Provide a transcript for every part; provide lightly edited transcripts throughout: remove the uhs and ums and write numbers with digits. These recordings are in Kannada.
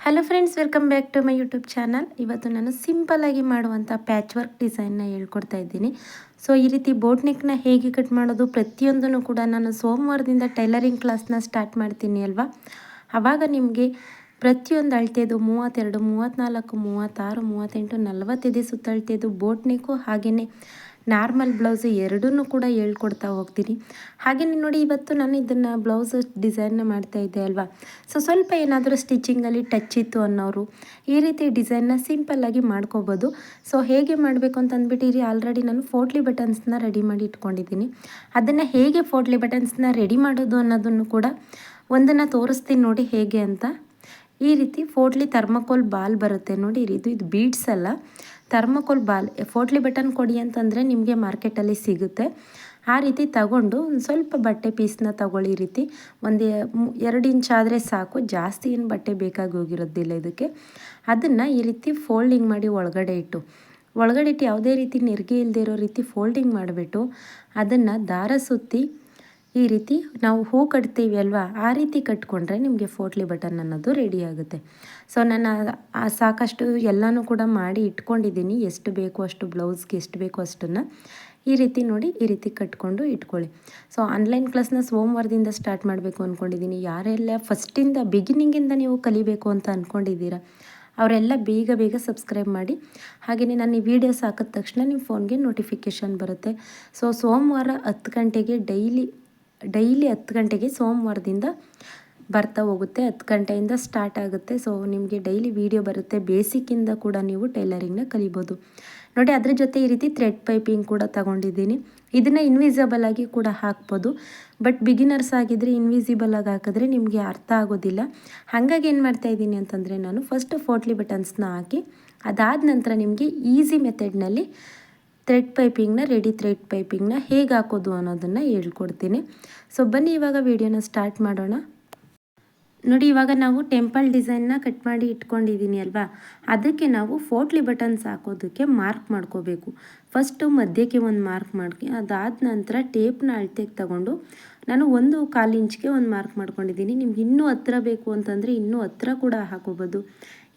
Hello friends, welcome back to my YouTube channel. ಇವತ್ತು ನಾನು ಸಿಂಪಲ್ಲಾಗಿ ಮಾಡುವಂಥ ಪ್ಯಾಚ್ ವರ್ಕ್ ಡಿಸೈನ್ನ ಹೇಳ್ಕೊಡ್ತಾ ಇದ್ದೀನಿ. ಸೊ ಈ ರೀತಿ ಬೋಟ್ ನೆಕ್ನ ಹೇಗೆ ಕಟ್ ಮಾಡೋದು ಪ್ರತಿಯೊಂದನ್ನು ಕೂಡ ನಾನು ಸೋಮವಾರದಿಂದ ಟೈಲರಿಂಗ್ ಕ್ಲಾಸ್ನ ಸ್ಟಾರ್ಟ್ ಮಾಡ್ತೀನಿ ಅಲ್ವಾ. ಆವಾಗ ನಿಮಗೆ ಪ್ರತಿಯೊಂದು ಅಳತೆದು 32, 34, 36, 38, 40 ಸುತ್ತಳತೆದು ಬೋಟ್ ನೆಕ್ಕು ಹಾಗೆಯೇ ನಾರ್ಮಲ್ ಬ್ಲೌಸು ಎರಡನ್ನೂ ಕೂಡ ಹೇಳ್ಕೊಡ್ತಾ ಹೋಗ್ತೀನಿ. ಹಾಗೆಯೇ ನೋಡಿ, ಇವತ್ತು ನಾನು ಇದನ್ನು ಬ್ಲೌಸ್ ಡಿಸೈನ್ನ ಮಾಡ್ತಾಯಿದ್ದೆ ಅಲ್ವಾ. ಸೊ ಸ್ವಲ್ಪ ಏನಾದರೂ ಸ್ಟಿಚಿಂಗಲ್ಲಿ ಟಚ್ ಇತ್ತು ಅನ್ನೋರು ಈ ರೀತಿ ಡಿಸೈನ್ನ ಸಿಂಪಲ್ಲಾಗಿ ಮಾಡ್ಕೋಬೋದು. ಸೊ ಹೇಗೆ ಮಾಡಬೇಕು ಅಂತ ಅಂದ್ಬಿಟ್ಟಿರಿ, ಆಲ್ರೆಡಿ ನಾನು ಫೋಟ್ಲಿ ಬಟನ್ಸ್ನ ರೆಡಿ ಮಾಡಿ ಇಟ್ಕೊಂಡಿದ್ದೀನಿ. ಅದನ್ನು ಹೇಗೆ ಫೋಟ್ಲಿ ಬಟನ್ಸ್ನ ರೆಡಿ ಮಾಡೋದು ಅನ್ನೋದನ್ನು ಕೂಡ ಒಂದನ್ನು ತೋರಿಸ್ತೀನಿ ನೋಡಿ ಹೇಗೆ ಅಂತ. ಈ ರೀತಿ ಫೋಟ್ಲಿ ಥರ್ಮಕೋಲ್ ಬಾಲ್ ಬರುತ್ತೆ ನೋಡಿ, ಇದು ಬೀಡ್ಸ್ ಅಲ್ಲ, ಥರ್ಮಕೋಲ್ ಬಾಲ್. ಫೋಟ್ಲಿ ಬಟನ್ ಕೊಡಿ ಅಂತಂದರೆ ನಿಮಗೆ ಮಾರ್ಕೆಟಲ್ಲಿ ಸಿಗುತ್ತೆ. ಆ ರೀತಿ ತಗೊಂಡು ಒಂದು ಸ್ವಲ್ಪ ಬಟ್ಟೆ ಪೀಸ್ನ ತಗೊಳ್ಳಿ. ಈ ರೀತಿ ಒಂದು 2 ಇಂಚ್ ಆದರೆ ಸಾಕು, ಜಾಸ್ತಿ ಏನು ಬಟ್ಟೆ ಬೇಕಾಗಿ ಹೋಗಿರೋದಿಲ್ಲ ಇದಕ್ಕೆ. ಅದನ್ನು ಈ ರೀತಿ ಫೋಲ್ಡಿಂಗ್ ಮಾಡಿ ಒಳಗಡೆ ಇಟ್ಟು ಯಾವುದೇ ರೀತಿ ನೆರಿಗೆ ಇಲ್ಲದೆ ಇರೋ ರೀತಿ ಫೋಲ್ಡಿಂಗ್ ಮಾಡಿಬಿಟ್ಟು ಅದನ್ನು ದಾರ ಸುತ್ತಿ ಈ ರೀತಿ ನಾವು ಹೂ ಕಟ್ತೀವಿ ಅಲ್ವಾ, ಆ ರೀತಿ ಕಟ್ಕೊಂಡ್ರೆ ನಿಮಗೆ ಫೋಟ್ಲಿ ಬಟನ್ ಅನ್ನೋದು ರೆಡಿ ಆಗುತ್ತೆ. ಸೊ ನಾನು ಸಾಕಷ್ಟು ಎಲ್ಲನೂ ಕೂಡ ಮಾಡಿ ಇಟ್ಕೊಂಡಿದ್ದೀನಿ. ಎಷ್ಟು ಬೇಕೋ ಅಷ್ಟು ಬ್ಲೌಸ್ಗೆ ಎಷ್ಟು ಬೇಕೋ ಅಷ್ಟನ್ನು ಈ ರೀತಿ ನೋಡಿ, ಈ ರೀತಿ ಕಟ್ಕೊಂಡು ಇಟ್ಕೊಳ್ಳಿ. ಸೊ ಆನ್ಲೈನ್ ಕ್ಲಾಸ್ನ ಸೋಮವಾರದಿಂದ ಸ್ಟಾರ್ಟ್ ಮಾಡಬೇಕು ಅಂದ್ಕೊಂಡಿದ್ದೀನಿ. ಯಾರೆಲ್ಲ ಫಸ್ಟಿಂದ ಬಿಗಿನಿಂಗಿಂದ ನೀವು ಕಲಿಬೇಕು ಅಂತ ಅಂದ್ಕೊಂಡಿದ್ದೀರಾ ಅವರೆಲ್ಲ ಬೇಗ ಸಬ್ಸ್ಕ್ರೈಬ್ ಮಾಡಿ. ಹಾಗೆಯೇ ನಾನು ಈ ವಿಡಿಯೋಸ್ ಹಾಕಿದ ತಕ್ಷಣ ನಿಮ್ಮ ಫೋನ್ಗೆ ನೋಟಿಫಿಕೇಷನ್ ಬರುತ್ತೆ. ಸೊ ಸೋಮವಾರ 10 ಗಂಟೆಗೆ ಡೈಲಿ 10 ಗಂಟೆಗೆ ಸೋಮವಾರದಿಂದ ಬರ್ತಾ ಹೋಗುತ್ತೆ. 10 ಗಂಟೆಯಿಂದ ಸ್ಟಾರ್ಟ್ ಆಗುತ್ತೆ. ಸೊ ನಿಮಗೆ ಡೈಲಿ ವಿಡಿಯೋ ಬರುತ್ತೆ. ಬೇಸಿಕ್ಕಿಂದ ಕೂಡ ನೀವು ಟೈಲರಿಂಗ್ನ ಕಲಿಬೋದು ನೋಡಿ. ಅದ್ರ ಜೊತೆ ಈ ರೀತಿ ಥ್ರೆಡ್ ಪೈಪಿಂಗ್ ಕೂಡ ತಗೊಂಡಿದ್ದೀನಿ. ಇದನ್ನು ಇನ್ವಿಸಿಬಲ್ ಆಗಿ ಕೂಡ ಹಾಕ್ಬೋದು. ಬಟ್ ಬಿಗಿನರ್ಸ್ ಆಗಿದ್ದರೆ ಇನ್ವಿಸಿಬಲ್ ಆಗಿ ಹಾಕಿದ್ರೆ ನಿಮಗೆ ಅರ್ಥ ಆಗೋದಿಲ್ಲ. ಹಾಗಾಗಿ ಏನು ಮಾಡ್ತಾಯಿದ್ದೀನಿ ಅಂತಂದರೆ, ನಾನು ಫಸ್ಟ್ ಫೋಟ್ಲಿ ಬಟನ್ಸ್ನ ಹಾಕಿ ಅದಾದ ನಂತರ ನಿಮಗೆ ಈಸಿ ಮೆಥಡ್ನಲ್ಲಿ ಥ್ರೆಡ್ ಪೈಪಿಂಗ್ನ ಹೇಗೆ ಹಾಕೋದು ಅನ್ನೋದನ್ನು ಹೇಳ್ಕೊಡ್ತೀನಿ. ಸೊ ಬನ್ನಿ ಇವಾಗ ವಿಡಿಯೋನ ಸ್ಟಾರ್ಟ್ ಮಾಡೋಣ ನೋಡಿ. ಇವಾಗ ನಾವು ಟೆಂಪಲ್ ಡಿಸೈನ್ನ ಕಟ್ ಮಾಡಿ ಇಟ್ಕೊಂಡಿದ್ದೀನಿ ಅಲ್ವಾ, ಅದಕ್ಕೆ ನಾವು ಫೋಟ್ಲಿ ಬಟನ್ಸ್ ಹಾಕೋದಕ್ಕೆ ಮಾರ್ಕ್ ಮಾಡ್ಕೋಬೇಕು. ಫಸ್ಟು ಮಧ್ಯಕ್ಕೆ ಒಂದು ಮಾರ್ಕ್ ಮಾಡ್ಕೊ, ಅದಾದ ನಂತರ ಟೇಪ್ನ ಅಳತೆಗೆ ತಗೊಂಡು ನಾನು 1/4 ಇಂಚ್ಗೆ ಒಂದು ಮಾರ್ಕ್ ಮಾಡ್ಕೊಂಡಿದ್ದೀನಿ. ನಿಮ್ಗೆ ಇನ್ನೂ ಹತ್ತಿರ ಬೇಕು ಅಂತಂದರೆ ಇನ್ನೂ ಹತ್ತಿರ ಕೂಡ ಹಾಕೋಬೋದು,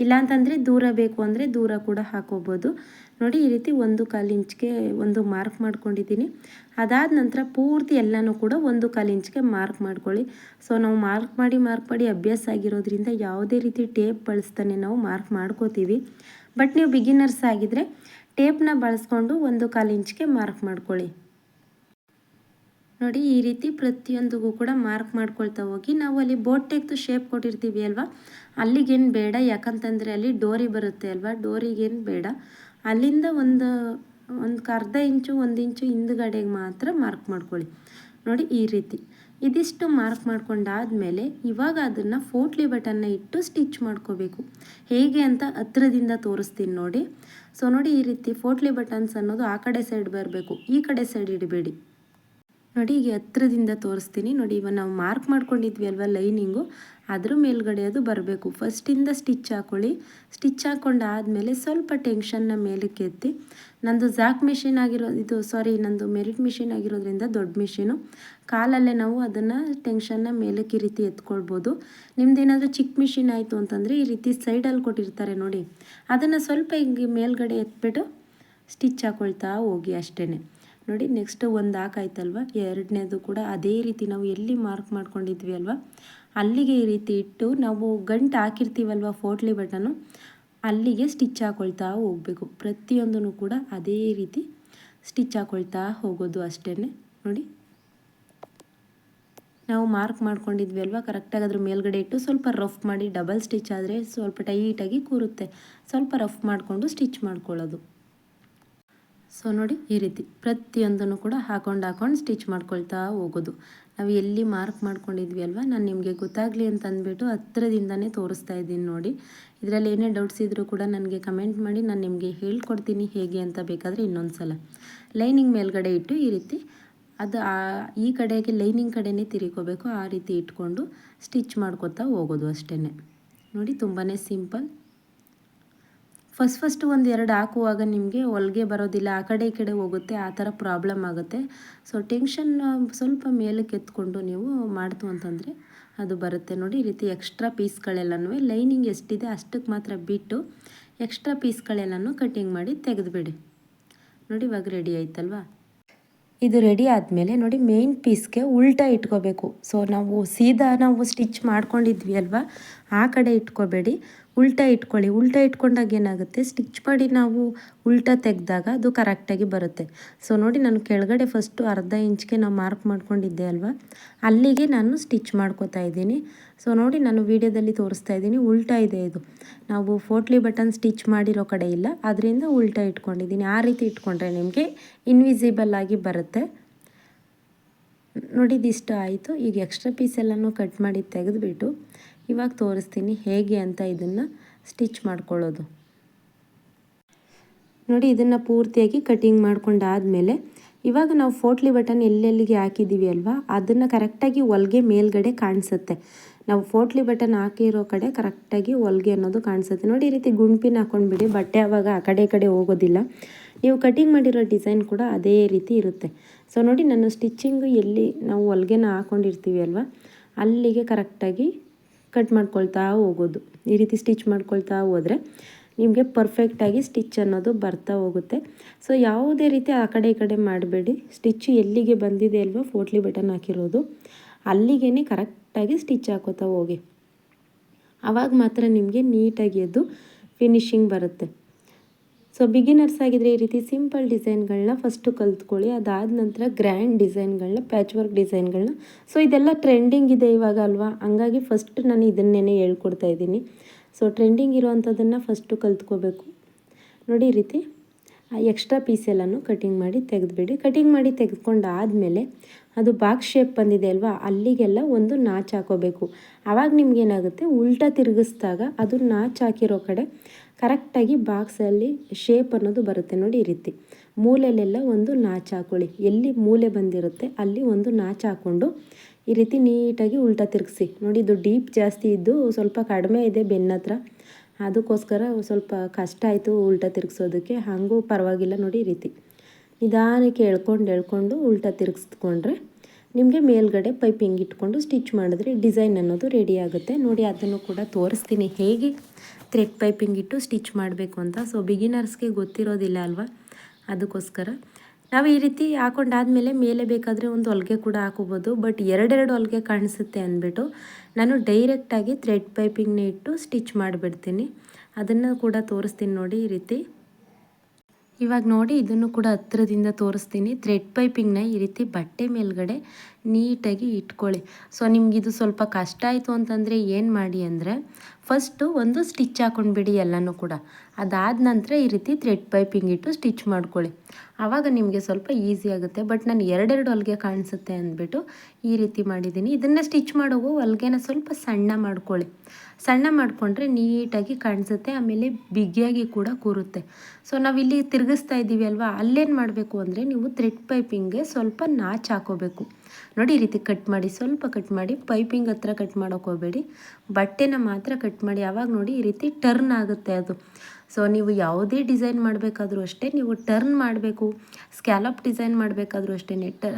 ಇಲ್ಲಾಂತಂದರೆ ದೂರ ಬೇಕು ಅಂದರೆ ದೂರ ಕೂಡ ಹಾಕೋಬೋದು ನೋಡಿ. ಈ ರೀತಿ 1/4 ಇಂಚ್ಗೆ ಒಂದು ಮಾರ್ಕ್ ಮಾಡ್ಕೊಂಡಿದ್ದೀನಿ. ಅದಾದ ನಂತರ ಪೂರ್ತಿ ಎಲ್ಲನೂ ಕೂಡ 1/4 ಇಂಚ್ಗೆ ಮಾರ್ಕ್ ಮಾಡ್ಕೊಳ್ಳಿ. ಸೊ ನಾವು ಮಾರ್ಕ್ ಮಾಡಿ ಅಭ್ಯಾಸ ಆಗಿರೋದ್ರಿಂದ ಯಾವುದೇ ರೀತಿ ಟೇಪ್ ಬಳಸ್ತಾನೆ ನಾವು ಮಾರ್ಕ್ ಮಾಡ್ಕೋತೀವಿ. ಬಟ್ ನೀವು ಬಿಗಿನರ್ಸ್ ಆಗಿದ್ದರೆ ಟೇಪ್ನ ಬಳಸ್ಕೊಂಡು 1/4 ಇಂಚ್ಗೆ ಮಾರ್ಕ್ ಮಾಡ್ಕೊಳ್ಳಿ ನೋಡಿ. ಈ ರೀತಿ ಪ್ರತಿಯೊಂದಿಗೂ ಕೂಡ ಮಾರ್ಕ್ ಮಾಡ್ಕೊಳ್ತಾ ಹೋಗಿ. ನಾವು ಅಲ್ಲಿ ಬೋಟ್ ಟೆಕ್ದು ಶೇಪ್ ಕೊಟ್ಟಿರ್ತೀವಿ ಅಲ್ವಾ, ಅಲ್ಲಿಗೇನು ಬೇಡ, ಯಾಕಂತಂದರೆ ಅಲ್ಲಿ ಡೋರಿ ಬರುತ್ತೆ ಅಲ್ವಾ, ಡೋರಿಗೇನು ಬೇಡ. ಅಲ್ಲಿಂದ ಒಂದು ಅರ್ಧ ಇಂಚು 1 ಇಂಚು ಹಿಂದುಗಡೆಗೆ ಮಾತ್ರ ಮಾರ್ಕ್ ಮಾಡ್ಕೊಳ್ಳಿ ನೋಡಿ. ಈ ರೀತಿ ಇದಿಷ್ಟು ಮಾರ್ಕ್ ಮಾಡ್ಕೊಂಡಾದಮೇಲೆ ಇವಾಗ ಅದನ್ನು ಫೋಟ್ಲಿ ಬಟನ್ನ ಇಟ್ಟು ಸ್ಟಿಚ್ ಮಾಡ್ಕೋಬೇಕು. ಹೇಗೆ ಅಂತ ಹತ್ರದಿಂದ ತೋರಿಸ್ತೀನಿ ನೋಡಿ. ಸೊ ನೋಡಿ, ಈ ರೀತಿ ಫೋಟ್ಲಿ ಬಟನ್ಸ್ ಅನ್ನೋದು ಆ ಕಡೆ ಸೈಡ್ ಬರಬೇಕು, ಈ ಕಡೆ ಸೈಡ್ ಇಡಬೇಡಿ ನೋಡಿ. ಈಗ ಹತ್ರದಿಂದ ತೋರಿಸ್ತೀನಿ ನೋಡಿ. ಇವಾಗ ನಾವು ಮಾರ್ಕ್ ಮಾಡ್ಕೊಂಡಿದ್ವಿ ಅಲ್ವಾ ಲೈನಿಂಗು, ಅದ್ರ ಮೇಲ್ಗಡೆ ಅದು ಬರಬೇಕು. ಫಸ್ಟಿಂದ ಸ್ಟಿಚ್ ಹಾಕ್ಕೊಳ್ಳಿ. ಸ್ಟಿಚ್ ಹಾಕ್ಕೊಂಡಾದಮೇಲೆ ಸ್ವಲ್ಪ ಟೆನ್ಷನ್ನ ಮೇಲಕ್ಕೆ ಎತ್ತಿ. ನಂದು ಜಾಕ್ ಮಿಷಿನ್ ನಂದು ಮೆರಿಟ್ ಮಿಷಿನ್ ಆಗಿರೋದ್ರಿಂದ ದೊಡ್ಡ ಮಿಷಿನು, ಕಾಲಲ್ಲೇ ನಾವು ಅದನ್ನು ಟೆನ್ಷನ್ನ ಮೇಲಕ್ಕೆ ಈ ರೀತಿ ಎತ್ಕೊಳ್ಬೋದು. ನಿಮ್ದೇನಾದರೂ ಚಿಕ್ಕ ಮಿಷಿನ್ ಆಯಿತು ಅಂತಂದರೆ ಈ ರೀತಿ ಸೈಡಲ್ಲಿ ಕೊಟ್ಟಿರ್ತಾರೆ ನೋಡಿ, ಅದನ್ನು ಸ್ವಲ್ಪ ಹಿಂಗೆ ಮೇಲ್ಗಡೆ ಎತ್ಬಿಟ್ಟು ಸ್ಟಿಚ್ ಹಾಕ್ಕೊಳ್ತಾ ಹೋಗಿ ಅಷ್ಟೇ ನೋಡಿ. ನೆಕ್ಸ್ಟ್ ಒಂದು ಹಾಕಾಯ್ತಲ್ವ, ಎರಡನೇದು ಕೂಡ ಅದೇ ರೀತಿ ನಾವು ಎಲ್ಲಿ ಮಾರ್ಕ್ ಮಾಡ್ಕೊಂಡಿದ್ವಿ ಅಲ್ವಾ ಅಲ್ಲಿಗೆ ಈ ರೀತಿ ಇಟ್ಟು ನಾವು ಗಂಟು ಹಾಕಿರ್ತೀವಲ್ವ ಫೋಟ್ಲಿ ಬಟನು, ಅಲ್ಲಿಗೆ ಸ್ಟಿಚ್ ಹಾಕ್ಕೊಳ್ತಾ ಹೋಗಬೇಕು. ಪ್ರತಿಯೊಂದೂ ಕೂಡ ಅದೇ ರೀತಿ ಸ್ಟಿಚ್ ಹಾಕ್ಕೊಳ್ತಾ ಹೋಗೋದು ಅಷ್ಟೇ ನೋಡಿ. ನಾವು ಮಾರ್ಕ್ ಮಾಡ್ಕೊಂಡಿದ್ವಿ ಅಲ್ವಾ, ಕರೆಕ್ಟಾಗಿ ಅದ್ರ ಮೇಲ್ಗಡೆ ಇಟ್ಟು ಸ್ವಲ್ಪ ರಫ್ ಮಾಡಿ, ಡಬಲ್ ಸ್ಟಿಚ್ ಆದರೆ ಸ್ವಲ್ಪ ಟೈಟಾಗಿ ಕೂರುತ್ತೆ, ಸ್ವಲ್ಪ ರಫ್ ಮಾಡಿಕೊಂಡು ಸ್ಟಿಚ್ ಮಾಡ್ಕೊಳ್ಳೋದು. ಸೊ ನೋಡಿ, ಈ ರೀತಿ ಪ್ರತಿಯೊಂದನ್ನು ಕೂಡ ಹಾಕೊಂಡು ಸ್ಟಿಚ್ ಮಾಡ್ಕೊಳ್ತಾ ಹೋಗೋದು. ನಾವು ಎಲ್ಲಿ ಮಾರ್ಕ್ ಮಾಡ್ಕೊಂಡಿದ್ವಿ ಅಲ್ವಾ, ನಾನು ನಿಮಗೆ ಗೊತ್ತಾಗಲಿ ಅಂತ ಅಂದ್ಬಿಟ್ಟು ಹತ್ರದಿಂದನೇ ತೋರಿಸ್ತಾ ಇದ್ದೀನಿ ನೋಡಿ. ಇದರಲ್ಲಿ ಏನೇ ಡೌಟ್ಸ್ ಇದ್ದರೂ ಕೂಡ ನನಗೆ ಕಮೆಂಟ್ ಮಾಡಿ, ನಾನು ನಿಮಗೆ ಹೇಳ್ಕೊಡ್ತೀನಿ ಹೇಗೆ ಅಂತ. ಬೇಕಾದರೆ ಇನ್ನೊಂದು ಸಲ ಲೈನಿಂಗ್ ಮೇಲ್ಗಡೆ ಇಟ್ಟು ಈ ರೀತಿ ಅದು ಈ ಕಡೆಗೆ ಲೈನಿಂಗ್ ಕಡೆನೇ ತಿರ್ಕೋಬೇಕು, ಆ ರೀತಿ ಇಟ್ಕೊಂಡು ಸ್ಟಿಚ್ ಮಾಡ್ಕೊತಾ ಹೋಗೋದು ಅಷ್ಟೇ ನೋಡಿ. ತುಂಬಾ ಸಿಂಪಲ್. ಫಸ್ಟ್ 1-2 ಹಾಕುವಾಗ ನಿಮಗೆ ಹೊಲಿಗೆ ಬರೋದಿಲ್ಲ, ಆ ಕಡೆ ಈ ಕಡೆ ಹೋಗುತ್ತೆ, ಆ ಥರ ಪ್ರಾಬ್ಲಮ್ ಆಗುತ್ತೆ. ಸೊ ಟೆನ್ಷನ್ ಸ್ವಲ್ಪ ಮೇಲಕ್ಕೆ ಎತ್ಕೊಂಡು ನೀವು ಮಾಡ್ತು ಅಂತಂದರೆ ಅದು ಬರುತ್ತೆ ನೋಡಿ. ಈ ರೀತಿ ಎಕ್ಸ್ಟ್ರಾ ಪೀಸ್ಗಳೆಲ್ಲನೂ ಲೈನಿಂಗ್ ಎಷ್ಟಿದೆ ಅಷ್ಟಕ್ಕೆ ಮಾತ್ರ ಬಿಟ್ಟು ಎಕ್ಸ್ಟ್ರಾ ಪೀಸ್ಗಳೆಲ್ಲನೂ ಕಟ್ಟಿಂಗ್ ಮಾಡಿ ತೆಗೆದುಬಿಡಿ ನೋಡಿ. ಇವಾಗ ರೆಡಿ ಆಯ್ತಲ್ವಾ. ಇದು ರೆಡಿ ಆದಮೇಲೆ ನೋಡಿ ಮೇನ್ ಪೀಸ್ಗೆ ಉಲ್ಟಾ ಇಟ್ಕೋಬೇಕು. ಸೊ ನಾವು ಸೀದಾ ನಾವು ಸ್ಟಿಚ್ ಮಾಡ್ಕೊಂಡಿದ್ವಿ ಅಲ್ವಾ, ಆ ಕಡೆ ಇಟ್ಕೋಬೇಡಿ, ಉಲ್ಟಾ ಇಟ್ಕೊಳ್ಳಿ. ಉಲ್ಟಾ ಇಟ್ಕೊಂಡಾಗ ಏನಾಗುತ್ತೆ, ಸ್ಟಿಚ್ ಮಾಡಿ ನಾವು ಉಲ್ಟಾ ತೆಗೆದಾಗ ಅದು ಕರೆಕ್ಟಾಗಿ ಬರುತ್ತೆ. ಸೊ ನೋಡಿ ನಾನು ಕೆಳಗಡೆ ಫಸ್ಟು ಅರ್ಧ ಇಂಚ್ಗೆ ನಾವು ಮಾರ್ಕ್ ಮಾಡ್ಕೊಂಡಿದ್ದೆ ಅಲ್ವಾ, ಅಲ್ಲಿಗೆ ನಾನು ಸ್ಟಿಚ್ ಮಾಡ್ಕೋತಾ ಇದ್ದೀನಿ. ಸೊ ನೋಡಿ ನಾನು ವಿಡಿಯೋದಲ್ಲಿ ತೋರಿಸ್ತಾ ಇದ್ದೀನಿ, ಉಲ್ಟಾ ಇದೆ ಇದು. ನಾವು ಫೋಟ್ಲಿ ಬಟನ್ ಸ್ಟಿಚ್ ಮಾಡಿರೋ ಕಡೆ ಇಲ್ಲ, ಅದರಿಂದ ಉಲ್ಟಾ ಇಟ್ಕೊಂಡಿದ್ದೀನಿ. ಆ ರೀತಿ ಇಟ್ಕೊಂಡ್ರೆ ನಿಮಗೆ ಇನ್ವಿಸಿಬಲ್ ಆಗಿ ಬರುತ್ತೆ ನೋಡಿ. ಇದಿಷ್ಟು ಆಯಿತು. ಈಗ ಎಕ್ಸ್ಟ್ರಾ ಪೀಸ್ ಎಲ್ಲನೂ ಕಟ್ ಮಾಡಿ ತೆಗೆದುಬಿಟ್ಟು ಇವಾಗ ತೋರಿಸ್ತೀನಿ ಹೇಗೆ ಅಂತ ಇದನ್ನು ಸ್ಟಿಚ್ ಮಾಡ್ಕೊಳ್ಳೋದು ನೋಡಿ. ಇದನ್ನು ಪೂರ್ತಿಯಾಗಿ ಕಟಿಂಗ್ ಮಾಡ್ಕೊಂಡಾದಮೇಲೆ ಇವಾಗ ನಾವು ಫೋಟ್ಲಿ ಬಟನ್ ಎಲ್ಲೆಲ್ಲಿಗೆ ಹಾಕಿದ್ದೀವಿ ಅಲ್ವಾ, ಅದನ್ನು ಕರೆಕ್ಟಾಗಿ ಹೊಲ್ಗೆ ಮೇಲ್ಗಡೆ ಕಾಣಿಸುತ್ತೆ. ನಾವು ಫೋಟ್ಲಿ ಬಟನ್ ಹಾಕಿರೋ ಕಡೆ ಕರೆಕ್ಟಾಗಿ ಹೊಲ್ಗೆ ಅನ್ನೋದು ಕಾಣಿಸುತ್ತೆ ನೋಡಿ. ಈ ರೀತಿ ಗುಂಪಿನ ಹಾಕೊಂಡ್ಬಿಡಿ, ಬಟ್ಟೆ ಆವಾಗ ಆ ಕಡೆ ಈ ಕಡೆ ಹೋಗೋದಿಲ್ಲ. ನೀವು ಕಟಿಂಗ್ ಮಾಡಿರೋ ಡಿಸೈನ್ ಕೂಡ ಅದೇ ರೀತಿ ಇರುತ್ತೆ. ಸೊ ನೋಡಿ ನಾನು ಸ್ಟಿಚ್ಚಿಂಗು ಎಲ್ಲಿ ನಾವು ಹೊಲ್ಗೆನ ಹಾಕ್ಕೊಂಡಿರ್ತೀವಿ ಅಲ್ವಾ, ಅಲ್ಲಿಗೆ ಕರೆಕ್ಟಾಗಿ ಕಟ್ ಮಾಡ್ಕೊಳ್ತಾ ಹೋಗೋದು. ಈ ರೀತಿ ಸ್ಟಿಚ್ ಮಾಡ್ಕೊಳ್ತಾ ಹೋದರೆ ನಿಮಗೆ ಪರ್ಫೆಕ್ಟಾಗಿ ಸ್ಟಿಚ್ ಅನ್ನೋದು ಬರ್ತಾ ಹೋಗುತ್ತೆ. ಸೊ ಯಾವುದೇ ರೀತಿ ಆ ಕಡೆ ಈ ಕಡೆ ಮಾಡಬೇಡಿ. ಸ್ಟಿಚ್ಚು ಎಲ್ಲಿಗೆ ಬಂದಿದೆ ಅಲ್ವಾ ಫೋಟ್ಲಿ ಬಟನ್ ಹಾಕಿರೋದು, ಅಲ್ಲಿಗೇ ಕರೆಕ್ಟಾಗಿ ಸ್ಟಿಚ್ ಹಾಕೋತಾ ಹೋಗಿ. ಆವಾಗ ಮಾತ್ರ ನಿಮಗೆ ನೀಟಾಗಿ ಅದು ಫಿನಿಶಿಂಗ್ ಬರುತ್ತೆ. ಸೊ ಬಿಗಿನರ್ಸ್ ಆಗಿದ್ದರೆ ಈ ರೀತಿ ಸಿಂಪಲ್ ಡಿಸೈನ್ಗಳನ್ನ ಫಸ್ಟು ಕಲ್ತ್ಕೊಳ್ಳಿ. ಅದಾದ ನಂತರ ಗ್ರ್ಯಾಂಡ್ ಡಿಸೈನ್ಗಳನ್ನ, ಪ್ಯಾಚ್ ವರ್ಕ್ ಡಿಸೈನ್ಗಳನ್ನ. ಸೊ ಇದೆಲ್ಲ ಟ್ರೆಂಡಿಂಗ್ ಇದೆ ಇವಾಗ ಅಲ್ವಾ, ಹಂಗಾಗಿ ಫಸ್ಟ್ ನಾನು ಇದನ್ನೇ ಹೇಳ್ಕೊಡ್ತಾ ಇದ್ದೀನಿ. ಸೊ ಟ್ರೆಂಡಿಂಗ್ ಇರೋವಂಥದ್ದನ್ನು ಫಸ್ಟು ಕಲ್ತ್ಕೋಬೇಕು ನೋಡಿ. ಈ ರೀತಿ ಎಕ್ಸ್ಟ್ರಾ ಪೀಸ್ ಎಲ್ಲನೂ ಕಟಿಂಗ್ ಮಾಡಿ ತೆಗೆದುಬಿಡಿ. ಕಟಿಂಗ್ ಮಾಡಿ ತೆಗೆದುಕೊಂಡಾದಮೇಲೆ ಅದು ಬಾಕ್ಸ್ ಶೇಪ್ ಬಂದಿದೆ ಅಲ್ವಾ, ಅಲ್ಲಿಗೆಲ್ಲ ಒಂದು ನಾಚ್ ಹಾಕೋಬೇಕು. ಆವಾಗ ನಿಮಗೇನಾಗುತ್ತೆ, ಉಲ್ಟಾ ತಿರುಗಿಸಿದಾಗ ಅದು ನಾಚ್ ಹಾಕಿರೋ ಕಡೆ ಕರೆಕ್ಟಾಗಿ ಬಾಕ್ಸಲ್ಲಿ ಶೇಪ್ ಅನ್ನೋದು ಬರುತ್ತೆ ನೋಡಿ. ಈ ರೀತಿ ಮೂಲೆಯಲ್ಲೆಲ್ಲ ಒಂದು ನಾಚ್ ಹಾಕ್ಕೊಳ್ಳಿ. ಎಲ್ಲಿ ಮೂಲೆ ಬಂದಿರುತ್ತೆ ಅಲ್ಲಿ ಒಂದು ನಾಚ್ ಹಾಕ್ಕೊಂಡು ಈ ರೀತಿ ನೀಟಾಗಿ ಉಲ್ಟಾ ತಿರುಗಿಸಿ ನೋಡಿ. ಇದು ಡೀಪ್ ಜಾಸ್ತಿ ಇದ್ದು ಸ್ವಲ್ಪ ಕಡಿಮೆ ಇದೆ ಬೆನ್ನ ಹತ್ರ, ಅದಕ್ಕೋಸ್ಕರ ಸ್ವಲ್ಪ ಕಷ್ಟ ಆಯಿತು ಉಲ್ಟಾ ತಿರುಗಿಸೋದಕ್ಕೆ. ಹಾಗೂ ಪರವಾಗಿಲ್ಲ ನೋಡಿ. ಈ ರೀತಿ ನಿಧಾನಕ್ಕೆ ಎಳ್ಕೊಂಡು ಉಲ್ಟಾ ತಿರುಗಿಸ್ಕೊಂಡ್ರೆ ನಿಮಗೆ ಮೇಲ್ಗಡೆ ಪೈಪಿಂಗ್ ಇಟ್ಕೊಂಡು ಸ್ಟಿಚ್ ಮಾಡಿದ್ರೆ ಡಿಸೈನ್ ಅನ್ನೋದು ರೆಡಿ ಆಗುತ್ತೆ ನೋಡಿ. ಅದನ್ನು ಕೂಡ ತೋರಿಸ್ತೀನಿ ಹೇಗೆ ಥ್ರೆಡ್ ಪೈಪಿಂಗ್ ಇಟ್ಟು ಸ್ಟಿಚ್ ಮಾಡಬೇಕು ಅಂತ. ಸೊ ಬಿಗಿನರ್ಸ್ಗೆ ಗೊತ್ತಿರೋದಿಲ್ಲ ಅಲ್ವಾ, ಅದಕ್ಕೋಸ್ಕರ ನಾವು ಈ ರೀತಿ ಹಾಕೊಂಡಾದ್ಮೇಲೆ ಮೇಲೆ ಬೇಕಾದರೆ ಒಂದು ಹೊಲಿಗೆ ಕೂಡ ಹಾಕೋಬೋದು. ಬಟ್ ಎರಡೆರಡು ಹೊಲಿಗೆ ಕಾಣಿಸುತ್ತೆ ಅಂದ್ಬಿಟ್ಟು ನಾನು ಡೈರೆಕ್ಟಾಗಿ ಥ್ರೆಡ್ ಪೈಪಿಂಗ್ನ ಇಟ್ಟು ಸ್ಟಿಚ್ ಮಾಡಿಬಿಡ್ತೀನಿ. ಅದನ್ನು ಕೂಡ ತೋರಿಸ್ತೀನಿ ನೋಡಿ. ಈ ರೀತಿ ಇವಾಗ ನೋಡಿ ಇದನ್ನು ಕೂಡ ಹತ್ತಿರದಿಂದ ತೋರಿಸ್ತೀನಿ. ಥ್ರೆಡ್ ಪೈಪಿಂಗ್ನ ಈ ರೀತಿ ಬಟ್ಟೆ ಮೇಲ್ಗಡೆ ನೀಟಾಗಿ ಇಟ್ಕೊಳ್ಳಿ. ಸೊ ನಿಮಗಿದು ಸ್ವಲ್ಪ ಕಷ್ಟ ಆಯಿತು ಅಂತಂದರೆ ಏನು ಮಾಡಿ ಅಂದರೆ, ಫಸ್ಟು ಒಂದು ಸ್ಟಿಚ್ ಹಾಕೊಂಡ್ಬಿಡಿ ಎಲ್ಲನೂ ಕೂಡ. ಅದಾದ ನಂತರ ಈ ರೀತಿ ಥ್ರೆಡ್ ಪೈಪಿಂಗ್ ಇಟ್ಟು ಸ್ಟಿಚ್ ಮಾಡ್ಕೊಳ್ಳಿ. ಆವಾಗ ನಿಮಗೆ ಸ್ವಲ್ಪ ಈಸಿ ಆಗುತ್ತೆ. ಬಟ್ ನಾನು ಎರಡೆರಡು ಹೊಲಿಗೆ ಕಾಣಿಸುತ್ತೆ ಅಂದ್ಬಿಟ್ಟು ಈ ರೀತಿ ಮಾಡಿದ್ದೀನಿ. ಇದನ್ನು ಸ್ಟಿಚ್ ಮಾಡೋವು ಹೊಲಿಗೆನ ಸ್ವಲ್ಪ ಸಣ್ಣ ಮಾಡ್ಕೊಳ್ಳಿ. ಸಣ್ಣ ಮಾಡಿಕೊಂಡ್ರೆ ನೀಟಾಗಿ ಕಾಣಿಸುತ್ತೆ, ಆಮೇಲೆ ಬಿಗಿಯಾಗಿ ಕೂಡ ಕೂರುತ್ತೆ. ಸೊ ನಾವಿಲ್ಲಿ ತಿರುಗಿಸ್ತಾ ಇದ್ದೀವಿ ಅಲ್ವಾ, ಅಲ್ಲೇನು ಮಾಡಬೇಕು ಅಂದರೆ ನೀವು ಥ್ರೆಡ್ ಪೈಪಿಂಗ್ಗೆ ಸ್ವಲ್ಪ ನಾಚ್ ಹಾಕೋಬೇಕು ನೋಡಿ. ಈ ರೀತಿ ಕಟ್ ಮಾಡಿ, ಸ್ವಲ್ಪ ಕಟ್ ಮಾಡಿ, ಪೈಪಿಂಗ್ ಹತ್ರ ಕಟ್ ಮಾಡೋಕೆ ಹೋಗಬೇಡಿ, ಬಟ್ಟೆನ ಮಾತ್ರ ಕಟ್ ಮಾಡಿ. ಆವಾಗ ನೋಡಿ ಈ ರೀತಿ ಟರ್ನ್ ಆಗುತ್ತೆ ಅದು. ಸೊ ನೀವು ಯಾವುದೇ ಡಿಸೈನ್ ಮಾಡಬೇಕಾದ್ರೂ ಅಷ್ಟೇ, ನೀವು ಟರ್ನ್ ಮಾಡಬೇಕು. ಸ್ಕ್ಯಾಲಪ್ ಡಿಸೈನ್ ಮಾಡಬೇಕಾದ್ರೂ ಅಷ್ಟೇ,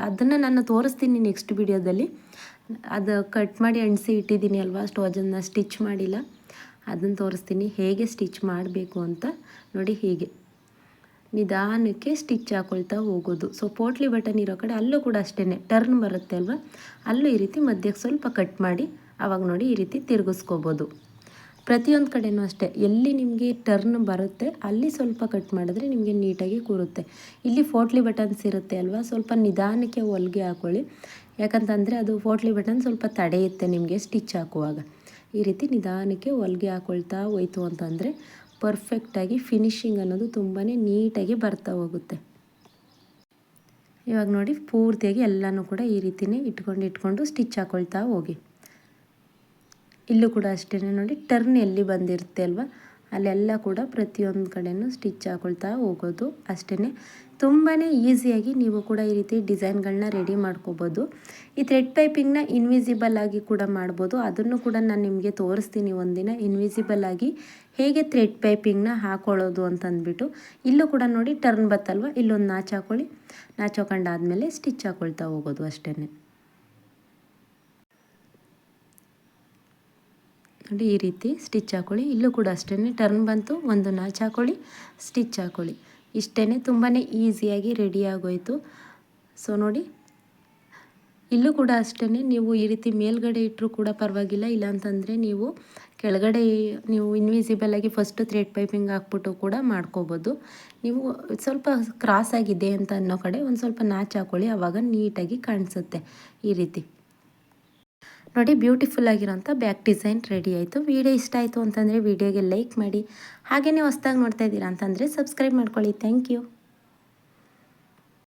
ಅದನ್ನು ನಾನು ತೋರಿಸ್ತೀನಿ ನೆಕ್ಸ್ಟ್ ವಿಡಿಯೋದಲ್ಲಿ. ಅದು ಕಟ್ ಮಾಡಿ ಅಂಟಿಸಿ ಇಟ್ಟಿದ್ದೀನಿ ಅಲ್ವಾ, ಅದನ್ನು ಸ್ಟಿಚ್ ಮಾಡಿಲ್ಲ, ಅದನ್ನು ತೋರಿಸ್ತೀನಿ ಹೇಗೆ ಸ್ಟಿಚ್ ಮಾಡಬೇಕು ಅಂತ ನೋಡಿ. ಹೀಗೆ ನಿಧಾನಕ್ಕೆ ಸ್ಟಿಚ್ ಹಾಕೊಳ್ತಾ ಹೋಗೋದು. ಸೊ ಪೋಟ್ಲಿ ಬಟನ್ ಇರೋ ಕಡೆ ಅಲ್ಲೂ ಕೂಡ ಅಷ್ಟೇ ಟರ್ನ್ ಬರುತ್ತೆ ಅಲ್ವಾ, ಅಲ್ಲೂ ಈ ರೀತಿ ಮಧ್ಯಕ್ಕೆ ಸ್ವಲ್ಪ ಕಟ್ ಮಾಡಿ ಆವಾಗ ನೋಡಿ ಈ ರೀತಿ ತಿರುಗಿಸ್ಕೋಬೋದು. ಪ್ರತಿಯೊಂದು ಕಡೆಯೂ ಅಷ್ಟೇ, ಎಲ್ಲಿ ನಿಮಗೆ ಟರ್ನ್ ಬರುತ್ತೆ ಅಲ್ಲಿ ಸ್ವಲ್ಪ ಕಟ್ ಮಾಡಿದ್ರೆ ನಿಮಗೆ ನೀಟಾಗಿ ಕೂರುತ್ತೆ. ಇಲ್ಲಿ ಫೋಟ್ಲಿ ಬಟನ್ಸ್ ಇರುತ್ತೆ ಅಲ್ವಾ, ಸ್ವಲ್ಪ ನಿಧಾನಕ್ಕೆ ಹೊಲಿಗೆ ಹಾಕ್ಕೊಳ್ಳಿ. ಯಾಕಂತಂದರೆ ಅದು ಫೋಟ್ಲಿ ಬಟನ್ ಸ್ವಲ್ಪ ತಡೆಯುತ್ತೆ ನಿಮಗೆ ಸ್ಟಿಚ್ ಹಾಕುವಾಗ. ಈ ರೀತಿ ನಿಧಾನಕ್ಕೆ ಹೊಲಿಗೆ ಹಾಕ್ಕೊಳ್ತಾ ಹೋಯ್ತು ಅಂತಂದರೆ ಪರ್ಫೆಕ್ಟಾಗಿ ಫಿನಿಶಿಂಗ್ ಅನ್ನೋದು ತುಂಬಾ ನೀಟಾಗಿ ಬರ್ತಾ ಹೋಗುತ್ತೆ. ಇವಾಗ ನೋಡಿ ಪೂರ್ತಿಯಾಗಿ ಎಲ್ಲನೂ ಕೂಡ ಈ ರೀತಿಯೇ ಇಟ್ಕೊಂಡು ಸ್ಟಿಚ್ ಹಾಕ್ಕೊಳ್ತಾ ಹೋಗಿ. ಇಲ್ಲೂ ಕೂಡ ಅಷ್ಟೇ ನೋಡಿ, ಟರ್ನ್ ಎಲ್ಲಿ ಬಂದಿರುತ್ತೆ ಅಲ್ವಾ ಅಲ್ಲೆಲ್ಲ ಕೂಡ ಪ್ರತಿಯೊಂದು ಕಡೆಯೂ ಸ್ಟಿಚ್ ಹಾಕ್ಕೊಳ್ತಾ ಹೋಗೋದು ಅಷ್ಟೇ. ತುಂಬಾ ಈಸಿಯಾಗಿ ನೀವು ಕೂಡ ಈ ರೀತಿ ಡಿಸೈನ್ಗಳನ್ನ ರೆಡಿ ಮಾಡ್ಕೋಬೋದು. ಈ ಥ್ರೆಡ್ ಪೈಪಿಂಗ್ನ ಇನ್ವಿಸಿಬಲ್ ಆಗಿ ಕೂಡ ಮಾಡ್ಬೋದು. ಅದನ್ನು ಕೂಡ ನಾನು ನಿಮಗೆ ತೋರಿಸ್ತೀನಿ ಒಂದಿನ, ಇನ್ವಿಸಿಬಲ್ ಆಗಿ ಹೇಗೆ ಥ್ರೆಡ್ ಪೈಪಿಂಗ್ನ ಹಾಕೊಳ್ಳೋದು ಅಂತಂದ್ಬಿಟ್ಟು. ಇಲ್ಲೂ ಕೂಡ ನೋಡಿ ಟರ್ನ್ ಬತ್ತಲ್ವ, ಇಲ್ಲೊಂದು ನಾಚ್ ಹಾಕ್ಕೊಳ್ಳಿ. ನಾಚ್ ಹಾಕೊಂಡಾದ್ಮೇಲೆ ಸ್ಟಿಚ್ ಹಾಕ್ಕೊಳ್ತಾ ಹೋಗೋದು ಅಷ್ಟೇ. ನೋಡಿ ಈ ರೀತಿ ಸ್ಟಿಚ್ ಹಾಕೊಳ್ಳಿ. ಇಲ್ಲೂ ಕೂಡ ಅಷ್ಟೇ ಟರ್ನ್ ಬಂತು, ಒಂದು ನಾಚ್ ಹಾಕೊಳ್ಳಿ, ಸ್ಟಿಚ್ ಹಾಕೊಳ್ಳಿ. ಇಷ್ಟೇ, ತುಂಬಾ ಈಸಿಯಾಗಿ ರೆಡಿ ಆಗೋಯಿತು. ಸೊ ನೋಡಿ ಇಲ್ಲೂ ಕೂಡ ಅಷ್ಟೇ, ನೀವು ಈ ರೀತಿ ಮೇಲ್ಗಡೆ ಇಟ್ಟರೂ ಕೂಡ ಪರವಾಗಿಲ್ಲ, ಇಲ್ಲಾಂತಂದರೆ ನೀವು ಕೆಳಗಡೆ ನೀವು ಇನ್ವಿಸಿಬಲಾಗಿ ಫಸ್ಟು ಥ್ರೆಡ್ ಪೈಪಿಂಗ್ ಹಾಕ್ಬಿಟ್ಟು ಕೂಡ ಮಾಡ್ಕೋಬೋದು. ನೀವು ಸ್ವಲ್ಪ ಕ್ರಾಸ್ ಆಗಿದೆ ಅಂತ ಅನ್ನೋ ಕಡೆ ಒಂದು ಸ್ವಲ್ಪ ನಾಚ್ ಹಾಕೊಳ್ಳಿ, ಆವಾಗ ನೀಟಾಗಿ ಕಾಣಿಸುತ್ತೆ. ಈ ರೀತಿ ನೋಡಿ ಬ್ಯೂಟಿಫುಲ್ ಆಗಿರೋಂಥ ಬ್ಯಾಕ್ ಡಿಸೈನ್ ರೆಡಿ ಆಯಿತು. ವಿಡಿಯೋ ಇಷ್ಟ ಆಯಿತು ಅಂತಂದರೆ ವಿಡಿಯೋಗೆ ಲೈಕ್ ಮಾಡಿ. ಹಾಗೆಯೇ ಹೊಸ್ದಾಗಿ ನೋಡ್ತಾ ಇದ್ದೀರಾ ಅಂತಂದರೆ ಸಬ್ಸ್ಕ್ರೈಬ್ ಮಾಡ್ಕೊಳ್ಳಿ. Thank you.